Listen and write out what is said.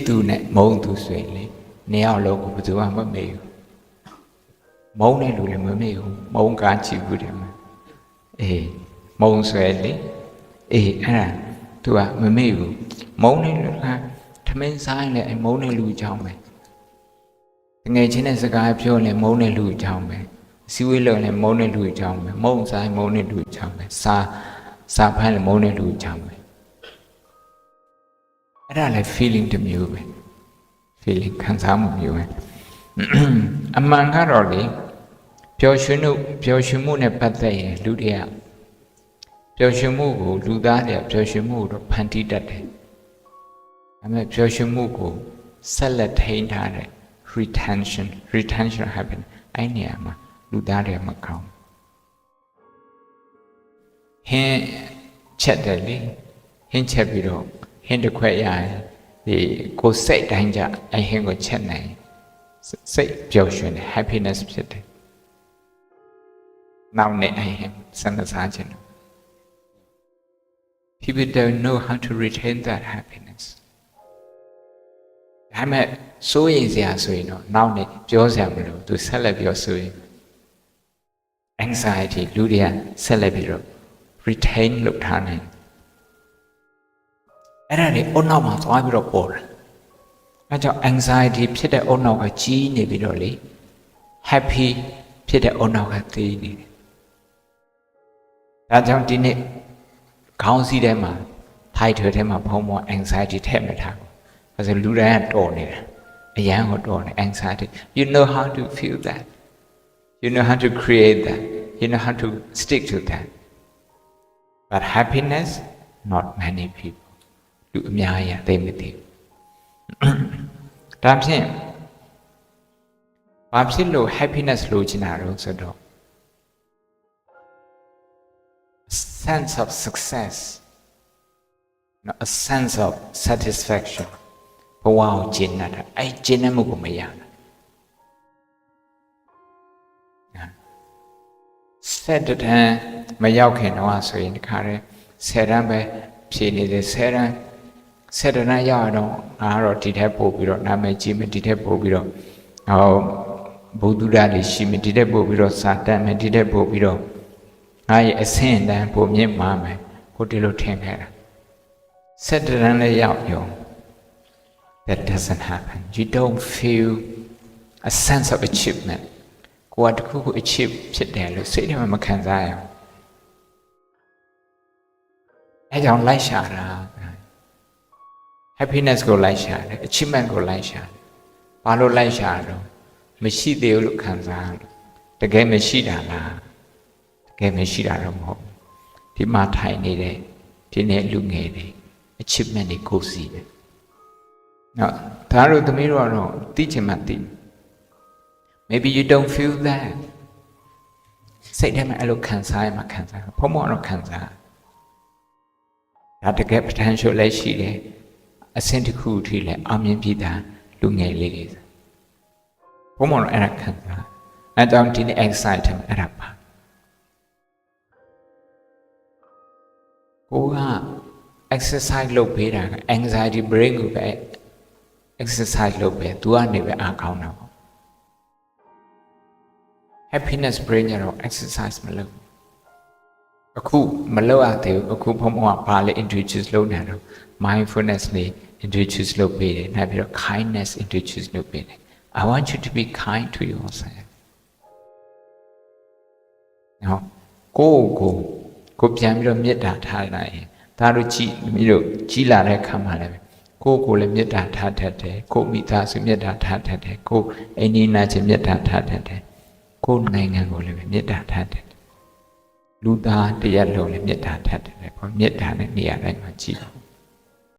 tu nè mông tu suy lý neo lâu của tu ăn mới mèo mông này lùi là mới mèo mông cá chịu vui đấy mà mông suy lý tu ăn mới mèo mông này là tham bên sai này mông này lùi trong mày ngày trên này sẽ cái phiêu này mông này lùi trong mày siêu lời này mông này lùi trong mày mông sai mông này lùi trong mày xa phải là mông này lùi trong mày đó là feeling to you vậy feeling khán giả một nhiều vậy anh mang cái rồi đi biểu hiện mu này bắt tay lưu đi à biểu hiện mu của lưu đá đi biểu hiện mu rồi phản đi đặt đấy anh biểu hiện mu của celebration đấy retention happen anh nhỉ mà lưu đá đi mà không hiện chết đấy đi hiện chết bị rồi hiện được khỏe dài thì cô sẽ đánh giá anh hiện có chết này sẽ biểu hiện happinessဖြစ်တယ်နောက်နဲ့anh hiện sẵn sàng chân people don't know how to retain that happiness ဒါပေမဲ့စိုးရိမ်စရာဆိုရင်တော့နောက်နဲ့ပြောစရာမလိုသူဆက်လက်ပြောဆိုရင် anxiety လူတွေကဆက်လက်ပြီးတော့ retain လုပ်ထားနိုင်အဲ့ဒါတွေအုံနောက်မှာသွားပြီးတော့ပေါ်တယ်အဲကြောင့် anxiety ဖြစ်တဲ့အုံနောက်ကကြီးနေပြီးတော့လေ happy ဖြစ်တဲ့အုံနောက်ကသေးနေတယ်ဒါကြောင့်ဒီနေ့ခေါင်းစည်းထဲမှာ title ထဲမှာဘုံဘော anxiety ထည့်မထားဘူးဒါဆိုလူတိုင်းကတော်နေတာအရန်ကိုတော်နေ anxiety you know how to feel that you know how to create that you know how to stick to that but happiness not many peopleလူအများကြီးသိမသိဘူးဒါဖြင့်ဘာဖြစ်လို့ happiness လိုချင်တာတော့ဆိုတော့ a sense of success a sense of satisfaction ဘဝကိုကျင့်တာအဲ့ကျင့်မှုကိုမရဘူးဆက်တန်းမရောက်ခင်တော့ဆိုရင်ဒီခါရဲ10တန်းပဲဖြည့်နေတယ်10တန်းဆက်တနာရတော့ငါကတော့ဒီထက်ပို့ပြီးတော့နာမည်ကြီးမယ်ဒီထက်ပို့ပြီးတော့ဘုဒ္ဓဓာတ်တွေရှိမယ်ဒီထက်ပို့ပြီးတော့စာတတ်မယ်ဒီထက်ပို့ပြီးတော့ငါရဲ့အဆင့်တန်းပုံမြင့်မှာမယ်ကိုဒီလိုထင်ခဲ့တာဆက်တန်းလည်းရောက်ရော that doesn't happen you don't feel a sense of achievement ကိုယ်ကတခုခု achieve ဖြစ်တယ်လို့စိတ်ထဲမှာမခံစားရဘူးအဲကြောင့်လိုက်ရှာတာhappiness ကိုလိုက်ရှာတယ် achievement ကိုလိုက်ရှာတယ်ဘာလို့လိုက်ရှာတော့မရှိသေးဘူးလို့ခံစားလို့တကယ်မရှိတာလားတကယ်မရှိတာတော့မဟုတ်ဒီမှာထိုင်နေတဲ့ဒီနေ့လူငယ်တွေ achievement တွေကိုစီးတယ်နော်ဒါတို့သမီးတို့ကတော့သိချင်မှသိ maybe you don't feel that စိတ်ထဲမှာအဲ့လိုခံစားရမှခံစားဘုံဘုံတော့ခံစားဒါတကယ် potential လည်းရှိတယ်အဆင့်တစ်ခုထိလည်းအောင်မြင်ပြီးသားလူငယ်လေးတွေဘုံမောင်တော့အဲ့ဒါခံစားအဲ့ကြောင့်ဒီနေ့ excitement အဲ့ဒါပါကိုက exercise လုပ်ပေးတာက anxiety brain ကိုပဲ exercise လုပ်ပေးသူကနေပဲအားကောင်းတာပေါ့ happiness brain ကျတော့ exercise မလုပ်အခုမလုပ်ရသေးဘူးအခုဘုံမောင်ကဘာလဲ introduce လုပ်နေတော့ mindfulness လေး introduce လုပ်ပေးတယ်နောက်ပြီးတော့ kindness introduce လုပ်ပေးတယ် I want you to be kind to yourself နော်ကိုပြန်ပြီးတော့မေတ္တာထားလိုက်ရင်ဒါတို့ကြည်ပြီးတော့ကြီးလာတဲ့ခါမှလည်းကိုလည်းမေတ္တာထားတတ်တယ်ကိုမိသားစုမေတ္တာထားတတ်တယ်ကိုအိမ်နီးနားချင်းမေတ္တာထားတတ်တယ်ကိုနိုင်ငံကိုလည်းမေတ္တာထားတတ်တယ်လူသားတရားလုံးလည်းမေတ္တာထားတတ်တယ်ဘာမေတ္တာနဲ့နေရာတိုင်းမှာကြည်